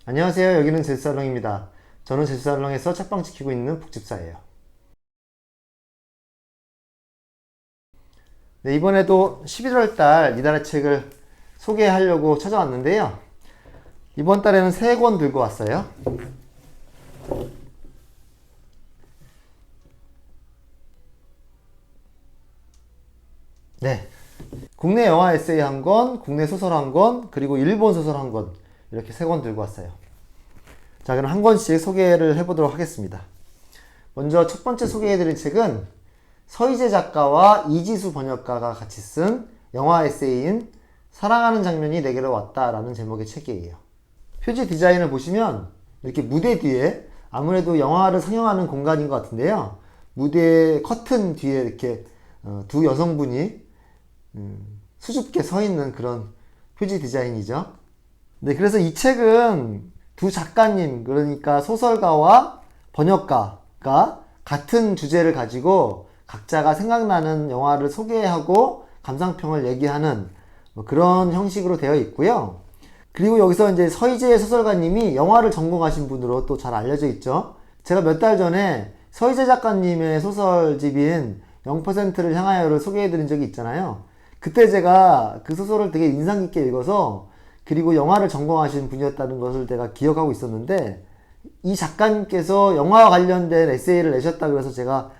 안녕하세요. 여기는 제주살롱입니다. 저는 제주살롱에서 책방 지키고 있는 북집사예요. 네, 이번에도 11월달 이달의 책을 소개하려고 찾아왔는데요. 이번 달에는 3권 들고 왔어요. 네, 국내 영화 에세이 1권, 국내 소설 1권, 그리고 일본 소설 1권, 이렇게 3권 들고 왔어요. 자, 그럼 한 권씩 소개를 해보도록 하겠습니다. 먼저 첫 번째 소개해드릴 책은 서희재 작가와 이지수 번역가가 같이 쓴 영화 에세이인 사랑하는 장면이 내게로 왔다 라는 제목의 책이에요. 표지 디자인을 보시면 이렇게 무대 뒤에, 아무래도 영화를 상영하는 공간인 것 같은데요, 무대 커튼 뒤에 이렇게 두 여성분이 수줍게 서 있는 그런 표지 디자인이죠. 네, 그래서 이 책은 두 작가님, 그러니까 소설가와 번역가가 같은 주제를 가지고 각자가 생각나는 영화를 소개하고 감상평을 얘기하는 그런 형식으로 되어 있고요. 그리고 여기서 이제 서희재 소설가님이 영화를 전공하신 분으로 또 잘 알려져 있죠. 제가 몇 달 전에 서희재 작가님의 소설집인 0%를 향하여를 소개해드린 적이 있잖아요. 그때 제가 그 소설을 되게 인상 깊게 읽어서, 그리고 영화를 전공하신 분이었다는 것을 제가 기억하고 있었는데, 이 작가님께서 영화와 관련된 에세이를 내셨다 그래서 제가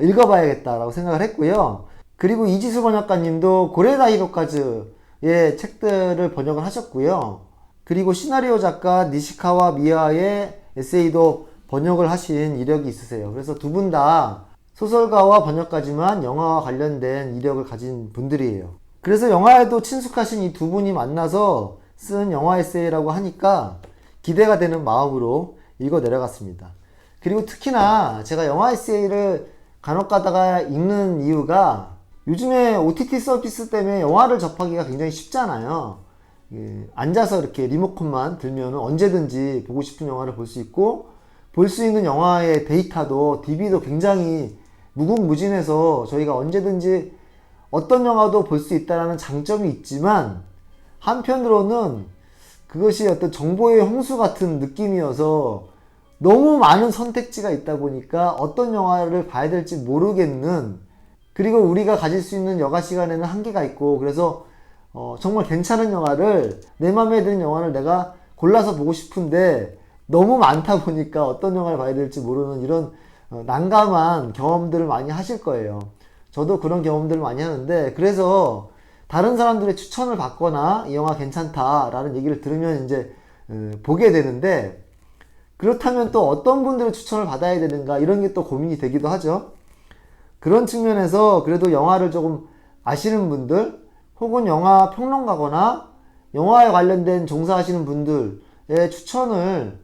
읽어봐야겠다라고 생각을 했고요. 그리고 이지수 번역가님도 고레다 히로카즈의 책들을 번역을 하셨고요. 그리고 시나리오 작가 니시카와 미아의 에세이도 번역을 하신 이력이 있으세요. 그래서 두 분 다 소설가와 번역가지만 영화와 관련된 이력을 가진 분들이에요. 그래서 영화에도 친숙하신 이 두 분이 만나서 쓴 영화 에세이라고 하니까 기대가 되는 마음으로 읽어 내려갔습니다. 그리고 특히나 제가 영화 에세이를 간혹 가다가 읽는 이유가, 요즘에 OTT 서비스 때문에 영화를 접하기가 굉장히 쉽잖아요. 앉아서 이렇게 리모컨만 들면 언제든지 보고 싶은 영화를 볼 수 있고, 볼 수 있는 영화의 데이터도, DB도 굉장히 무궁무진해서 저희가 언제든지 어떤 영화도 볼 수 있다는 장점이 있지만, 한편으로는 그것이 어떤 정보의 홍수 같은 느낌이어서 너무 많은 선택지가 있다 보니까 어떤 영화를 봐야 될지 모르겠는, 그리고 우리가 가질 수 있는 여가 시간에는 한계가 있고, 그래서 정말 괜찮은 영화를, 내 맘에 드는 영화를 내가 골라서 보고 싶은데 너무 많다 보니까 어떤 영화를 봐야 될지 모르는 이런 난감한 경험들을 많이 하실 거예요. 저도 그런 경험들을 많이 하는데, 그래서 다른 사람들의 추천을 받거나 이 영화 괜찮다라는 얘기를 들으면 이제 보게 되는데, 그렇다면 또 어떤 분들의 추천을 받아야 되는가, 이런 게 또 고민이 되기도 하죠. 그런 측면에서 그래도 영화를 조금 아시는 분들, 혹은 영화 평론가거나 영화에 관련된 종사하시는 분들의 추천을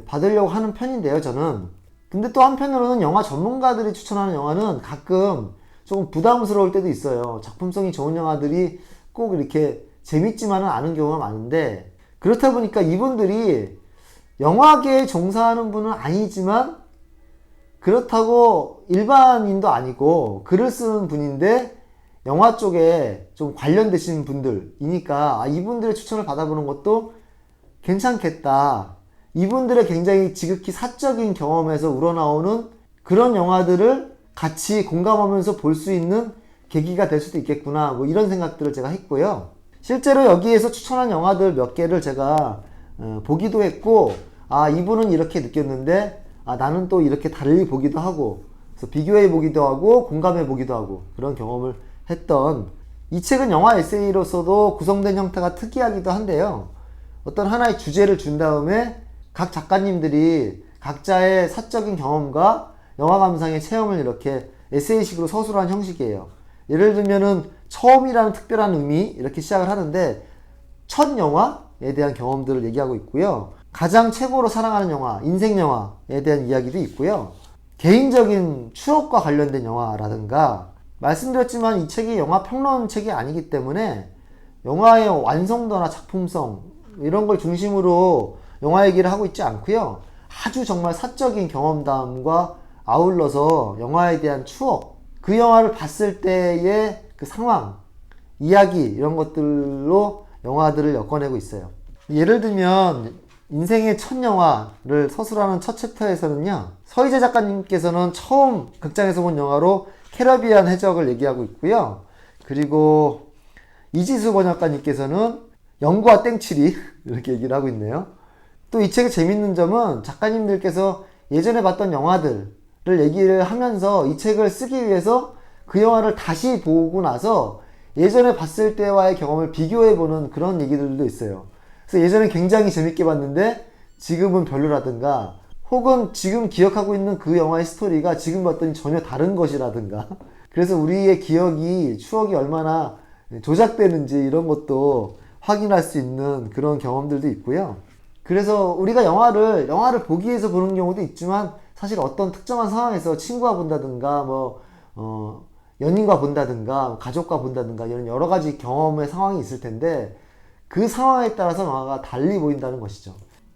받으려고 하는 편인데요, 저는. 근데 또 한편으로는 영화 전문가들이 추천하는 영화는 가끔 조금 부담스러울 때도 있어요. 작품성이 좋은 영화들이 꼭 이렇게 재밌지만은 않은 경우가 많은데, 그렇다 보니까 이분들이 영화계에 종사하는 분은 아니지만 그렇다고 일반인도 아니고 글을 쓰는 분인데 영화 쪽에 좀 관련되신 분들이니까, 이분들의 추천을 받아보는 것도 괜찮겠다. 이분들의 굉장히 지극히 사적인 경험에서 우러나오는 그런 영화들을 같이 공감하면서 볼 수 있는 계기가 될 수도 있겠구나, 뭐 이런 생각들을 제가 했고요. 실제로 여기에서 추천한 영화들 몇 개를 제가 보기도 했고, 이분은 이렇게 느꼈는데 나는 또 이렇게 달리 보기도 하고, 그래서 비교해 보기도 하고 공감해 보기도 하고, 그런 경험을 했던 이 책은 영화 에세이로서도 구성된 형태가 특이하기도 한데요. 어떤 하나의 주제를 준 다음에 각 작가님들이 각자의 사적인 경험과 영화 감상의 체험을 이렇게 에세이식으로 서술한 형식이에요. 예를 들면은 처음이라는 특별한 의미, 이렇게 시작을 하는데 첫 영화에 대한 경험들을 얘기하고 있고요. 가장 최고로 사랑하는 영화, 인생 영화에 대한 이야기도 있고요. 개인적인 추억과 관련된 영화라든가, 말씀드렸지만 이 책이 영화 평론 책이 아니기 때문에 영화의 완성도나 작품성 이런 걸 중심으로 영화 얘기를 하고 있지 않고요. 아주 정말 사적인 경험담과 아울러서 영화에 대한 추억, 그 영화를 봤을 때의 그 상황, 이야기, 이런 것들로 영화들을 엮어내고 있어요. 예를 들면 인생의 첫 영화를 서술하는 첫 챕터에서는요, 서희재 작가님께서는 처음 극장에서 본 영화로 캐러비안 해적을 얘기하고 있고요. 그리고 이지수 번역가님께서는 영구와 땡칠이 이렇게 얘기를 하고 있네요. 또 이 책의 재밌는 점은 작가님들께서 예전에 봤던 영화들을 얘기를 하면서 이 책을 쓰기 위해서 그 영화를 다시 보고 나서 예전에 봤을 때와의 경험을 비교해보는 그런 얘기들도 있어요. 그래서 예전에 굉장히 재밌게 봤는데 지금은 별로라든가, 혹은 지금 기억하고 있는 그 영화의 스토리가 지금 봤더니 전혀 다른 것이라든가, 그래서 우리의 기억이, 추억이 얼마나 조작되는지 이런 것도 확인할 수 있는 그런 경험들도 있고요. 그래서 우리가 영화를 보기 위해서 보는 경우도 있지만, 사실 어떤 특정한 상황에서 친구와 본다든가, 연인과 본다든가, 가족과 본다든가, 이런 여러 가지 경험의 상황이 있을 텐데, 그 상황에 따라서 영화가 달리 보인다는 것이죠.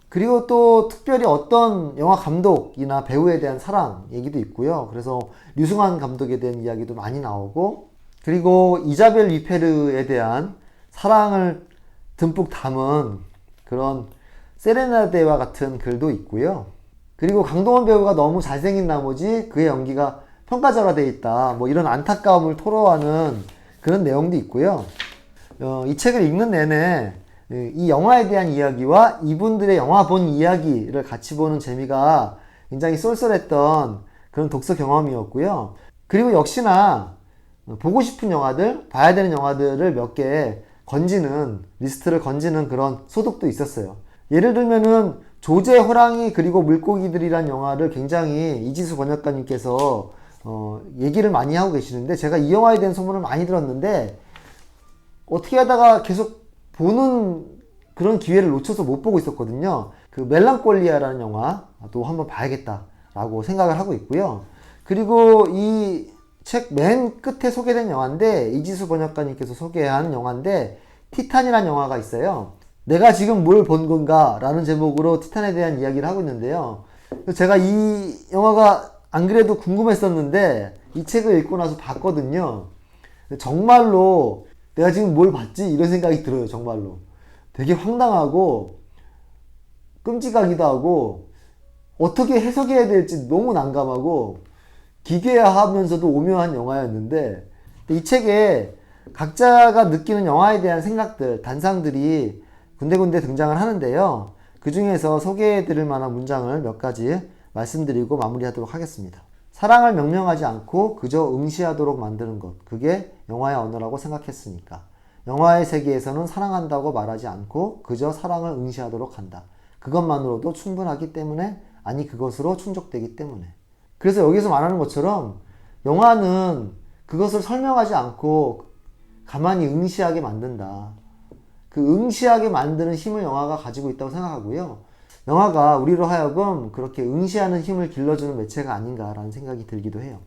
그리고 또 특별히 어떤 영화 감독이나 배우에 대한 사랑 얘기도 있고요. 그래서 류승환 감독에 대한 이야기도 많이 나오고, 그리고 이자벨 위페르에 대한 사랑을 듬뿍 담은 그런 세레나데와 같은 글도 있고요. 그리고 강동원 배우가 너무 잘생긴 나머지 그의 연기가 평가절하되어 있다, 이런 안타까움을 토로하는 그런 내용도 있고요. 이 책을 읽는 내내 이 영화에 대한 이야기와 이분들의 영화 본 이야기를 같이 보는 재미가 굉장히 쏠쏠했던 그런 독서 경험이었고요. 그리고 역시나 보고 싶은 영화들, 봐야 되는 영화들을 몇 개 리스트를 건지는 그런 소독도 있었어요. 예를 들면은 조제, 호랑이, 그리고 물고기들이란 영화를 굉장히 이지수 번역가님께서 얘기를 많이 하고 계시는데, 제가 이 영화에 대한 소문을 많이 들었는데 어떻게 하다가 계속 보는 그런 기회를 놓쳐서 못 보고 있었거든요. 그 멜랑콜리아라는 영화도 한번 봐야겠다라고 생각을 하고 있고요. 그리고 이 책 맨 끝에 소개된 영화인데, 이지수 번역가님께서 소개한 영화인데, 티탄이라는 영화가 있어요. 내가 지금 뭘 본 건가? 라는 제목으로 티탄에 대한 이야기를 하고 있는데요. 제가 이 영화가 안 그래도 궁금했었는데 이 책을 읽고 나서 봤거든요. 정말로 내가 지금 뭘 봤지? 이런 생각이 들어요. 정말로. 되게 황당하고 끔찍하기도 하고 어떻게 해석해야 될지 너무 난감하고 기괴하면서도 오묘한 영화였는데, 이 책에 각자가 느끼는 영화에 대한 생각들, 단상들이 군데군데 등장을 하는데요. 그 중에서 소개해드릴 만한 문장을 몇 가지 말씀드리고 마무리하도록 하겠습니다. 사랑을 명명하지 않고 그저 응시하도록 만드는 것, 그게 영화의 언어라고 생각했으니까. 영화의 세계에서는 사랑한다고 말하지 않고 그저 사랑을 응시하도록 한다. 그것만으로도 충분하기 때문에, 아니 그것으로 충족되기 때문에. 그래서 여기서 말하는 것처럼 영화는 그것을 설명하지 않고 가만히 응시하게 만든다. 그 응시하게 만드는 힘을 영화가 가지고 있다고 생각하고요. 영화가 우리로 하여금 그렇게 응시하는 힘을 길러주는 매체가 아닌가라는 생각이 들기도 해요.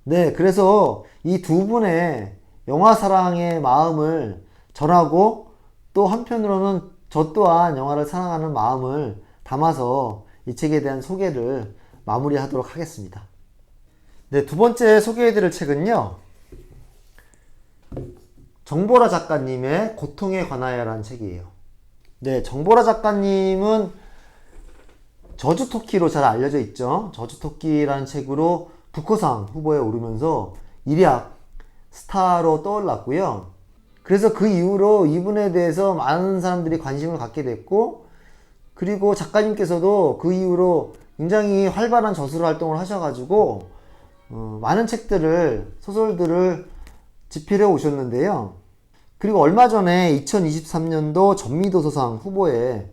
네, 그래서 이 두 분의 영화 사랑의 마음을 전하고, 또 한편으로는 저 또한 영화를 사랑하는 마음을 담아서 이 책에 대한 소개를 마무리하도록 하겠습니다. 네, 두 번째 소개해드릴 책은요, 정보라 작가님의 고통에 관하여라는 책이에요. 네, 정보라 작가님은 저주토끼로 잘 알려져 있죠. 저주토끼라는 책으로 북커상 후보에 오르면서 일약 스타로 떠올랐고요. 그래서 그 이후로 이분에 대해서 많은 사람들이 관심을 갖게 됐고, 그리고 작가님께서도 그 이후로 굉장히 활발한 저술 활동을 하셔가지고 많은 책들을, 소설들을 집필해 오셨는데요. 그리고 얼마 전에 2023년도 전미도서상 후보에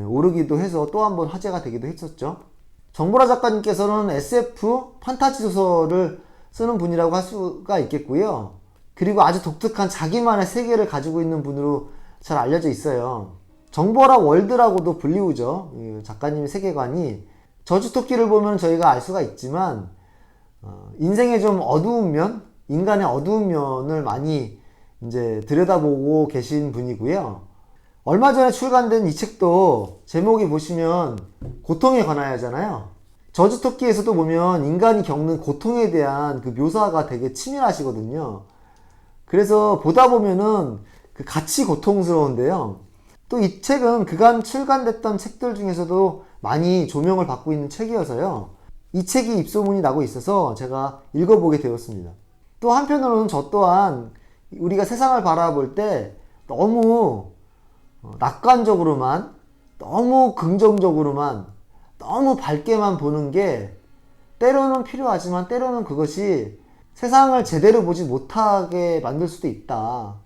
오르기도 해서 또 한 번 화제가 되기도 했었죠. 정보라 작가님께서는 SF, 판타지 소설을 쓰는 분이라고 할 수가 있겠고요. 그리고 아주 독특한 자기만의 세계를 가지고 있는 분으로 잘 알려져 있어요. 정보라 월드라고도 불리우죠. 작가님의 세계관이. 저주토끼를 보면 저희가 알 수가 있지만 인생의 좀 어두운 면, 인간의 어두운 면을 많이 이제 들여다보고 계신 분이고요. 얼마 전에 출간된 이 책도 제목이 보시면 고통에 관하여잖아요. 저주토끼에서도 보면 인간이 겪는 고통에 대한 그 묘사가 되게 치밀하시거든요. 그래서 보다 보면은 그 같이 고통스러운데요. 또 이 책은 그간 출간됐던 책들 중에서도 많이 조명을 받고 있는 책이어서요. 이 책이 입소문이 나고 있어서 제가 읽어보게 되었습니다. 또 한편으로는 저 또한 우리가 세상을 바라볼 때 너무 낙관적으로만, 너무 긍정적으로만, 너무 밝게만 보는 게 때로는 필요하지만 때로는 그것이 세상을 제대로 보지 못하게 만들 수도 있다.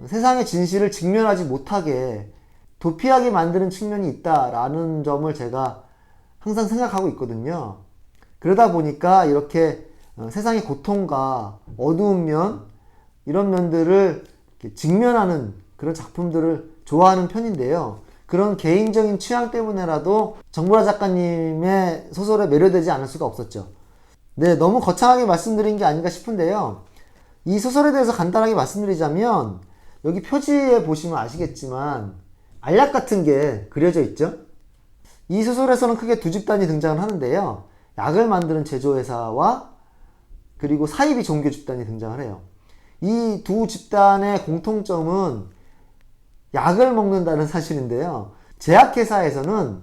세상의 진실을 직면하지 못하게 도피하게 만드는 측면이 있다라는 점을 제가 항상 생각하고 있거든요. 그러다 보니까 이렇게 세상의 고통과 어두운 면, 이런 면들을 직면하는 그런 작품들을 좋아하는 편인데요. 그런 개인적인 취향 때문에라도 정보라 작가님의 소설에 매료되지 않을 수가 없었죠. 네, 너무 거창하게 말씀드린 게 아닌가 싶은데요. 이 소설에 대해서 간단하게 말씀드리자면, 여기 표지에 보시면 아시겠지만 알약 같은 게 그려져 있죠. 이 소설에서는 크게 두 집단이 등장을 하는데요. 약을 만드는 제조회사와 그리고 사이비 종교 집단이 등장을 해요. 이 두 집단의 공통점은 약을 먹는다는 사실인데요. 제약회사에서는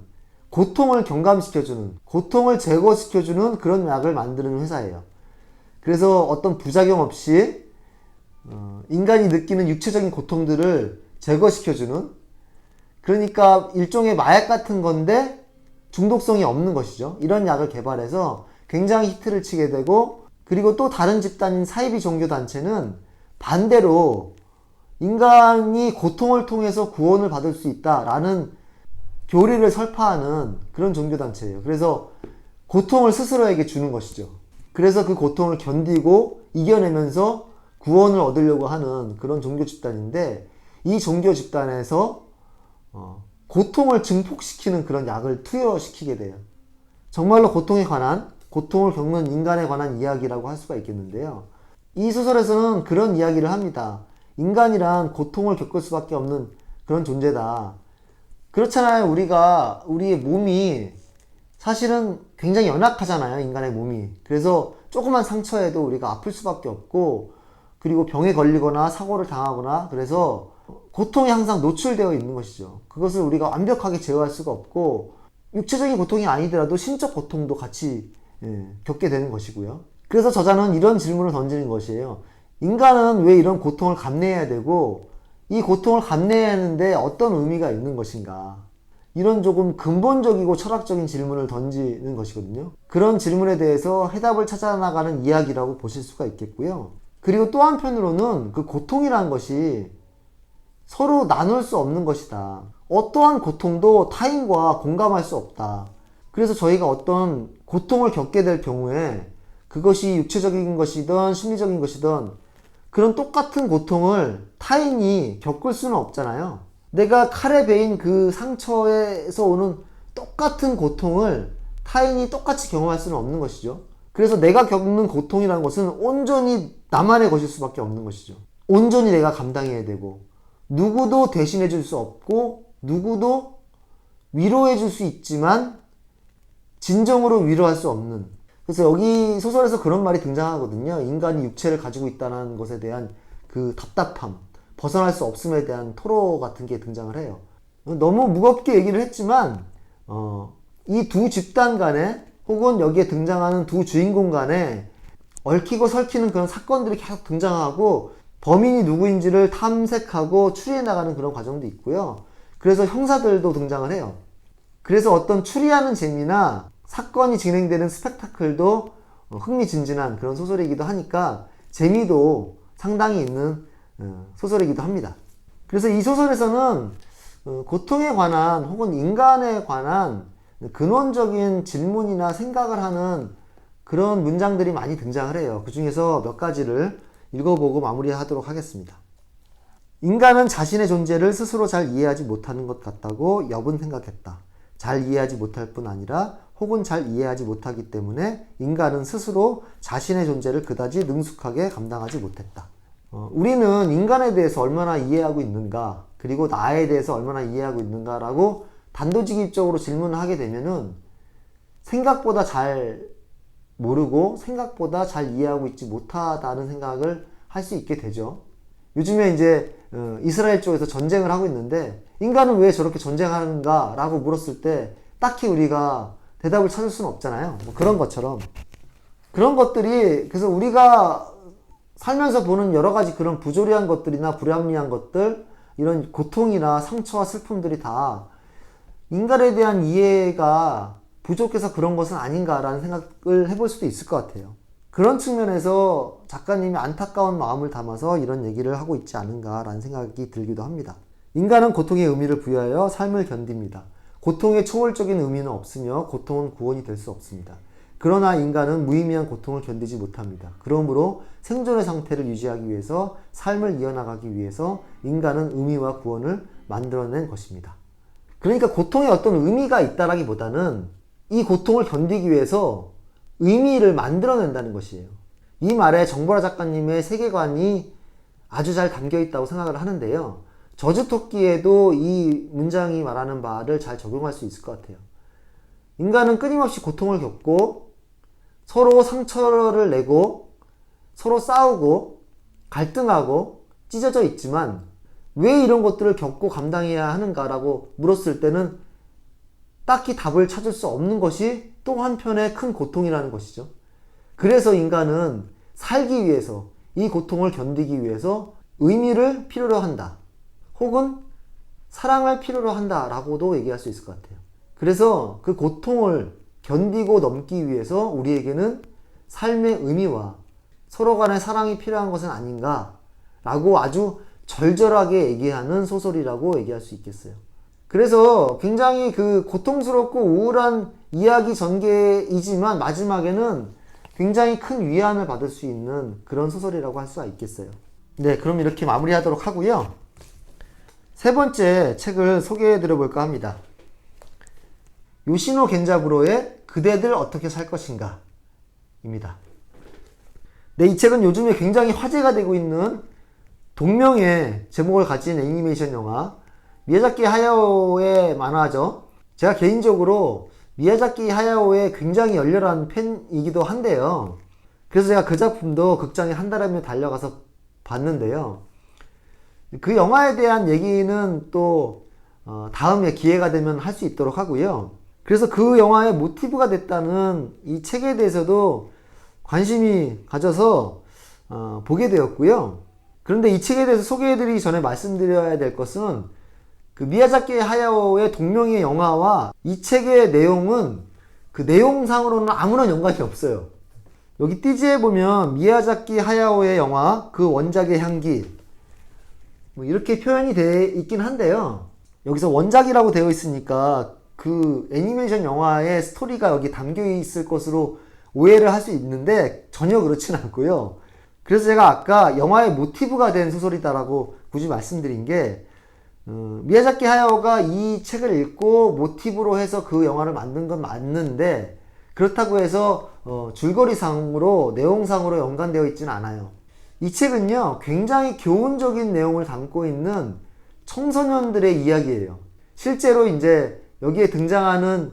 고통을 경감시켜주는, 고통을 제거시켜주는 그런 약을 만드는 회사예요. 그래서 어떤 부작용 없이 인간이 느끼는 육체적인 고통들을 제거시켜주는, 그러니까 일종의 마약 같은 건데 중독성이 없는 것이죠. 이런 약을 개발해서 굉장히 히트를 치게 되고, 그리고 또 다른 집단인 사이비 종교단체는 반대로 인간이 고통을 통해서 구원을 받을 수 있다라는 교리를 설파하는 그런 종교단체예요. 그래서 고통을 스스로에게 주는 것이죠. 그래서 그 고통을 견디고 이겨내면서 구원을 얻으려고 하는 그런 종교 집단인데, 이 종교 집단에서 고통을 증폭시키는 그런 약을 투여시키게 돼요. 정말로 고통에 관한, 고통을 겪는 인간에 관한 이야기라고 할 수가 있겠는데요. 이 소설에서는 그런 이야기를 합니다. 인간이란 고통을 겪을 수밖에 없는 그런 존재다. 그렇잖아요. 우리의 몸이 사실은 굉장히 연약하잖아요. 인간의 몸이. 그래서 조그만 상처에도 우리가 아플 수밖에 없고, 그리고 병에 걸리거나 사고를 당하거나, 그래서 고통에 항상 노출되어 있는 것이죠. 그것을 우리가 완벽하게 제어할 수가 없고, 육체적인 고통이 아니더라도 신적 고통도 같이 겪게 되는 것이고요. 그래서 저자는 이런 질문을 던지는 것이에요. 인간은 왜 이런 고통을 감내해야 되고, 이 고통을 감내해야 하는데 어떤 의미가 있는 것인가? 이런 조금 근본적이고 철학적인 질문을 던지는 것이거든요. 그런 질문에 대해서 해답을 찾아나가는 이야기라고 보실 수가 있겠고요. 그리고 또 한편으로는 그 고통이라는 것이 서로 나눌 수 없는 것이다. 어떠한 고통도 타인과 공감할 수 없다. 그래서 저희가 어떤 고통을 겪게 될 경우에 그것이 육체적인 것이든 심리적인 것이든 그런 똑같은 고통을 타인이 겪을 수는 없잖아요. 내가 칼에 베인 그 상처에서 오는 똑같은 고통을 타인이 똑같이 경험할 수는 없는 것이죠. 그래서 내가 겪는 고통이라는 것은 온전히 나만의 것일 수밖에 없는 것이죠. 온전히 내가 감당해야 되고, 누구도 대신해 줄 수 없고, 누구도 위로해 줄 수 있지만 진정으로 위로할 수 없는. 그래서 여기 소설에서 그런 말이 등장하거든요. 인간이 육체를 가지고 있다는 것에 대한 그 답답함, 벗어날 수 없음에 대한 토로 같은 게 등장을 해요. 너무 무겁게 얘기를 했지만 이 두 집단 간에, 혹은 여기에 등장하는 두 주인공 간에 얽히고 설키는 그런 사건들이 계속 등장하고, 범인이 누구인지를 탐색하고 추리해 나가는 그런 과정도 있고요. 그래서 형사들도 등장을 해요. 그래서 어떤 추리하는 재미나 사건이 진행되는 스펙타클도 흥미진진한 그런 소설이기도 하니까 재미도 상당히 있는 소설이기도 합니다. 그래서 이 소설에서는 고통에 관한, 혹은 인간에 관한 근원적인 질문이나 생각을 하는 그런 문장들이 많이 등장을 해요. 그 중에서 몇 가지를 읽어보고 마무리하도록 하겠습니다. 인간은 자신의 존재를 스스로 잘 이해하지 못하는 것 같다고 엽은 생각했다. 잘 이해하지 못할 뿐 아니라 혹은 잘 이해하지 못하기 때문에 인간은 스스로 자신의 존재를 그다지 능숙하게 감당하지 못했다. 우리는 인간에 대해서 얼마나 이해하고 있는가, 그리고 나에 대해서 얼마나 이해하고 있는가라고 단도직입적으로 질문을 하게 되면은 생각보다 잘 모르고 생각보다 잘 이해하고 있지 못하다는 생각을 할 수 있게 되죠. 요즘에 이제 이스라엘 쪽에서 전쟁을 하고 있는데 인간은 왜 저렇게 전쟁하는가 라고 물었을 때 딱히 우리가 대답을 찾을 수는 없잖아요. 뭐 그런 것처럼 그런 것들이 그래서 우리가 살면서 보는 여러 가지 그런 부조리한 것들이나 불합리한 것들 이런 고통이나 상처와 슬픔들이 다 인간에 대한 이해가 부족해서 그런 것은 아닌가라는 생각을 해볼 수도 있을 것 같아요. 그런 측면에서 작가님이 안타까운 마음을 담아서 이런 얘기를 하고 있지 않은가라는 생각이 들기도 합니다. 인간은 고통의 의미를 부여하여 삶을 견딥니다. 고통의 초월적인 의미는 없으며 고통은 구원이 될 수 없습니다. 그러나 인간은 무의미한 고통을 견디지 못합니다. 그러므로 생존의 상태를 유지하기 위해서 삶을 이어나가기 위해서 인간은 의미와 구원을 만들어낸 것입니다. 그러니까 고통에 어떤 의미가 있다라기보다는 이 고통을 견디기 위해서 의미를 만들어낸다는 것이에요. 이 말에 정보라 작가님의 세계관이 아주 잘 담겨 있다고 생각을 하는데요. 저주토끼에도 이 문장이 말하는 바를 잘 적용할 수 있을 것 같아요. 인간은 끊임없이 고통을 겪고 서로 상처를 내고 서로 싸우고 갈등하고 찢어져 있지만 왜 이런 것들을 겪고 감당해야 하는가라고 물었을 때는 딱히 답을 찾을 수 없는 것이 또 한편의 큰 고통이라는 것이죠. 그래서 인간은 살기 위해서 이 고통을 견디기 위해서 의미를 필요로 한다. 혹은 사랑을 필요로 한다라고도 얘기할 수 있을 것 같아요. 그래서 그 고통을 견디고 넘기 위해서 우리에게는 삶의 의미와 서로 간의 사랑이 필요한 것은 아닌가라고 아주 절절하게 얘기하는 소설이라고 얘기할 수 있겠어요. 그래서 굉장히 그 고통스럽고 우울한 이야기 전개이지만 마지막에는 굉장히 큰 위안을 받을 수 있는 그런 소설이라고 할 수가 있겠어요. 네, 그럼 이렇게 마무리하도록 하고요. 세 번째 책을 소개해 드려볼까 합니다. 요시노 겐자부로의 그대들 어떻게 살 것인가 입니다. 네, 이 책은 요즘에 굉장히 화제가 되고 있는 동명의 제목을 가진 애니메이션 영화 미야자키 하야오의 만화죠. 제가 개인적으로 미야자키 하야오의 굉장히 열렬한 팬이기도 한데요. 그래서 제가 그 작품도 극장에 한 달이면 달려가서 봤는데요. 그 영화에 대한 얘기는 또 다음에 기회가 되면 할 수 있도록 하고요. 그래서 그 영화의 모티브가 됐다는 이 책에 대해서도 관심이 가져서 보게 되었고요. 그런데 이 책에 대해서 소개해드리기 전에 말씀드려야 될 것은 그 미야자키 하야오의 동명의 영화와 이 책의 내용은 그 내용상으로는 아무런 연관이 없어요. 여기 띠지에 보면 미야자키 하야오의 영화 그 원작의 향기 뭐 이렇게 표현이 되어 있긴 한데요. 여기서 원작이라고 되어 있으니까 그 애니메이션 영화의 스토리가 여기 담겨 있을 것으로 오해를 할 수 있는데 전혀 그렇진 않고요. 그래서 제가 아까 영화의 모티브가 된 소설이다라고 굳이 말씀드린 게 미야자키 하야오가 이 책을 읽고 모티브로 해서 그 영화를 만든 건 맞는데 그렇다고 해서 줄거리상으로 내용상으로 연관되어 있지는 않아요. 이 책은요 굉장히 교훈적인 내용을 담고 있는 청소년들의 이야기예요. 실제로 이제 여기에 등장하는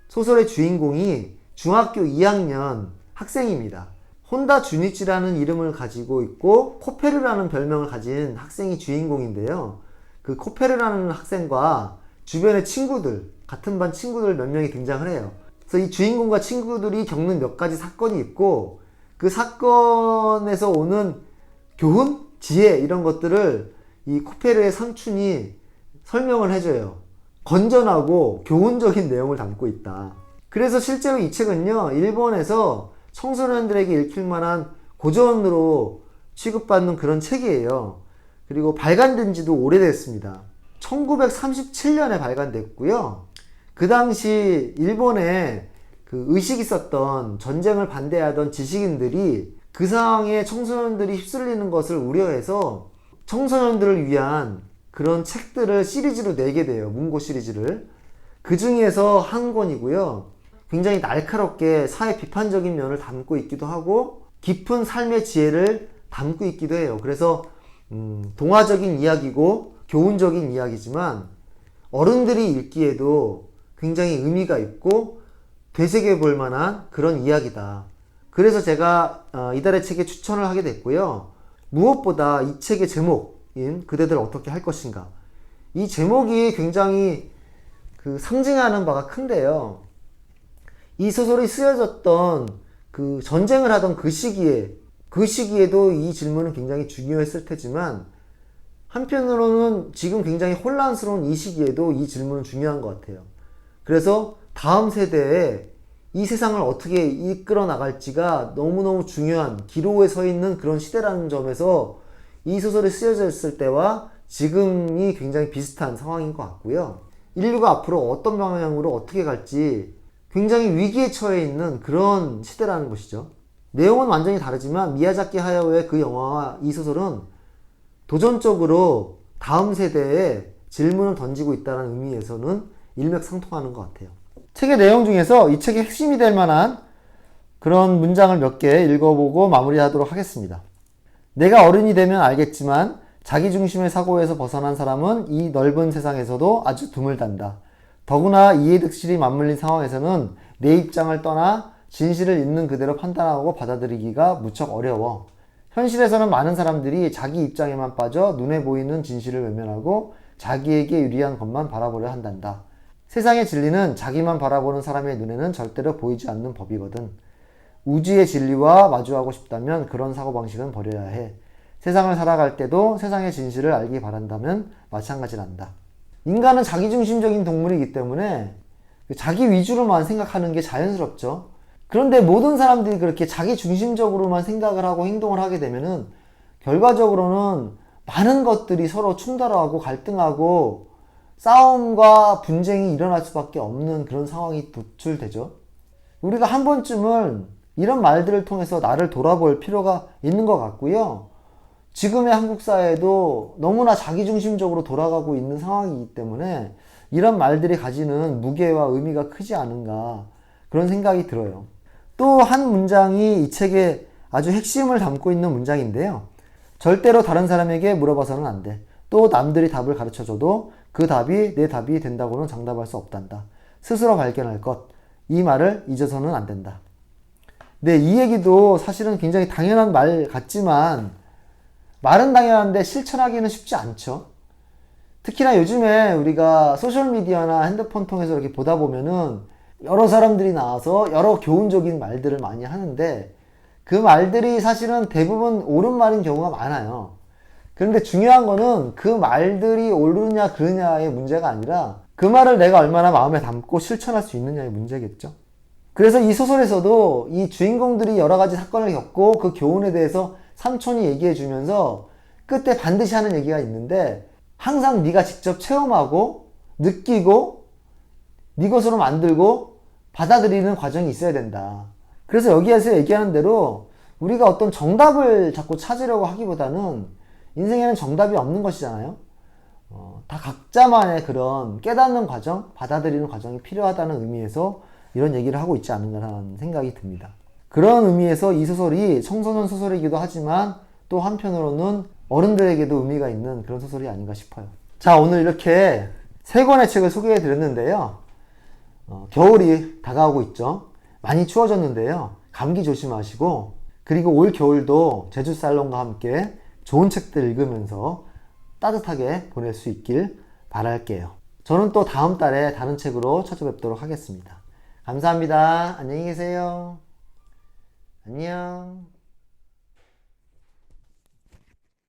소설의 주인공이 중학교 2학년 학생입니다. 혼다 주니치라는 이름을 가지고 있고 코페르라는 별명을 가진 학생이 주인공인데요. 그 코페르라는 학생과 주변의 친구들, 같은 반 친구들 몇 명이 등장을 해요. 그래서 이 주인공과 친구들이 겪는 몇 가지 사건이 있고 그 사건에서 오는 교훈, 지혜 이런 것들을 이 코페르의 삼촌이 설명을 해줘요. 건전하고 교훈적인 내용을 담고 있다. 그래서 실제로 이 책은요 일본에서 청소년들에게 읽힐 만한 고전으로 취급받는 그런 책이에요. 그리고 발간된 지도 오래됐습니다. 1937년에 발간됐고요. 그 당시 일본에 그 의식이 있었던 전쟁을 반대하던 지식인들이 그 상황에 청소년들이 휩쓸리는 것을 우려해서 청소년들을 위한 그런 책들을 시리즈로 내게 돼요. 문고 시리즈를. 그 중에서 한 권이고요. 굉장히 날카롭게 사회 비판적인 면을 담고 있기도 하고 깊은 삶의 지혜를 담고 있기도 해요. 그래서 동화적인 이야기고 교훈적인 이야기지만 어른들이 읽기에도 굉장히 의미가 있고 되새겨 볼 만한 그런 이야기다. 그래서 제가 이달의 책에 추천을 하게 됐고요. 무엇보다 이 책의 제목, 그대들 어떻게 할 것인가. 이 제목이 굉장히 그 상징하는 바가 큰데요. 이 소설이 쓰여졌던 그 전쟁을 하던 그 시기에도 이 질문은 굉장히 중요했을 테지만 한편으로는 지금 굉장히 혼란스러운 이 시기에도 이 질문은 중요한 것 같아요. 그래서 다음 세대에 이 세상을 어떻게 이끌어 나갈지가 너무너무 중요한 기로에 서 있는 그런 시대라는 점에서 이 소설이 쓰여져 있을 때와 지금이 굉장히 비슷한 상황인 것 같고요. 인류가 앞으로 어떤 방향으로 어떻게 갈지 굉장히 위기에 처해 있는 그런 시대라는 것이죠. 내용은 완전히 다르지만 미야자키 하야오의 그 영화와 이 소설은 도전적으로 다음 세대에 질문을 던지고 있다는 의미에서는 일맥상통하는 것 같아요. 책의 내용 중에서 이 책의 핵심이 될 만한 그런 문장을 몇 개 읽어보고 마무리하도록 하겠습니다. 내가 어른이 되면 알겠지만 자기중심의 사고에서 벗어난 사람은 이 넓은 세상에서도 아주 드물단다. 더구나 이해득실이 맞물린 상황에서는 내 입장을 떠나 진실을 있는 그대로 판단하고 받아들이기가 무척 어려워. 현실에서는 많은 사람들이 자기 입장에만 빠져 눈에 보이는 진실을 외면하고 자기에게 유리한 것만 바라보려 한단다. 세상의 진리는 자기만 바라보는 사람의 눈에는 절대로 보이지 않는 법이거든. 우주의 진리와 마주하고 싶다면 그런 사고방식은 버려야 해. 세상을 살아갈 때도 세상의 진실을 알기 바란다면 마찬가지란다. 인간은 자기중심적인 동물이기 때문에 자기 위주로만 생각하는 게 자연스럽죠. 그런데 모든 사람들이 그렇게 자기중심적으로만 생각을 하고 행동을 하게 되면은 결과적으로는 많은 것들이 서로 충돌하고 갈등하고 싸움과 분쟁이 일어날 수밖에 없는 그런 상황이 도출되죠. 우리가 한 번쯤은 이런 말들을 통해서 나를 돌아볼 필요가 있는 것 같고요. 지금의 한국 사회도 너무나 자기중심적으로 돌아가고 있는 상황이기 때문에 이런 말들이 가지는 무게와 의미가 크지 않은가 그런 생각이 들어요. 또 한 문장이 이 책의 아주 핵심을 담고 있는 문장인데요. 절대로 다른 사람에게 물어봐서는 안 돼. 또 남들이 답을 가르쳐줘도 그 답이 내 답이 된다고는 장담할 수 없단다. 스스로 발견할 것. 이 말을 잊어서는 안 된다. 네, 이 얘기도 사실은 굉장히 당연한 말 같지만 말은 당연한데 실천하기는 쉽지 않죠. 특히나 요즘에 우리가 소셜미디어나 핸드폰 통해서 이렇게 보다 보면은 여러 사람들이 나와서 여러 교훈적인 말들을 많이 하는데 그 말들이 사실은 대부분 옳은 말인 경우가 많아요. 그런데 중요한 거는 그 말들이 옳으냐 그르냐의 문제가 아니라 그 말을 내가 얼마나 마음에 담고 실천할 수 있느냐의 문제겠죠. 그래서 이 소설에서도 이 주인공들이 여러 가지 사건을 겪고 그 교훈에 대해서 삼촌이 얘기해 주면서 끝에 반드시 하는 얘기가 있는데 항상 네가 직접 체험하고 느끼고 네 것으로 만들고 받아들이는 과정이 있어야 된다. 그래서 여기에서 얘기하는 대로 우리가 어떤 정답을 자꾸 찾으려고 하기보다는 인생에는 정답이 없는 것이잖아요. 다 각자만의 그런 깨닫는 과정, 받아들이는 과정이 필요하다는 의미에서 이런 얘기를 하고 있지 않은가라는 생각이 듭니다. 그런 의미에서 이 소설이 청소년 소설이기도 하지만 또 한편으로는 어른들에게도 의미가 있는 그런 소설이 아닌가 싶어요. 자, 오늘 이렇게 세 권의 책을 소개해 드렸는데요. 겨울이 다가오고 있죠. 많이 추워졌는데요. 감기 조심하시고 그리고 올 겨울도 제주살롱과 함께 좋은 책들 읽으면서 따뜻하게 보낼 수 있길 바랄게요. 저는 또 다음 달에 다른 책으로 찾아뵙도록 하겠습니다. 감사합니다. 안녕히 계세요. 안녕.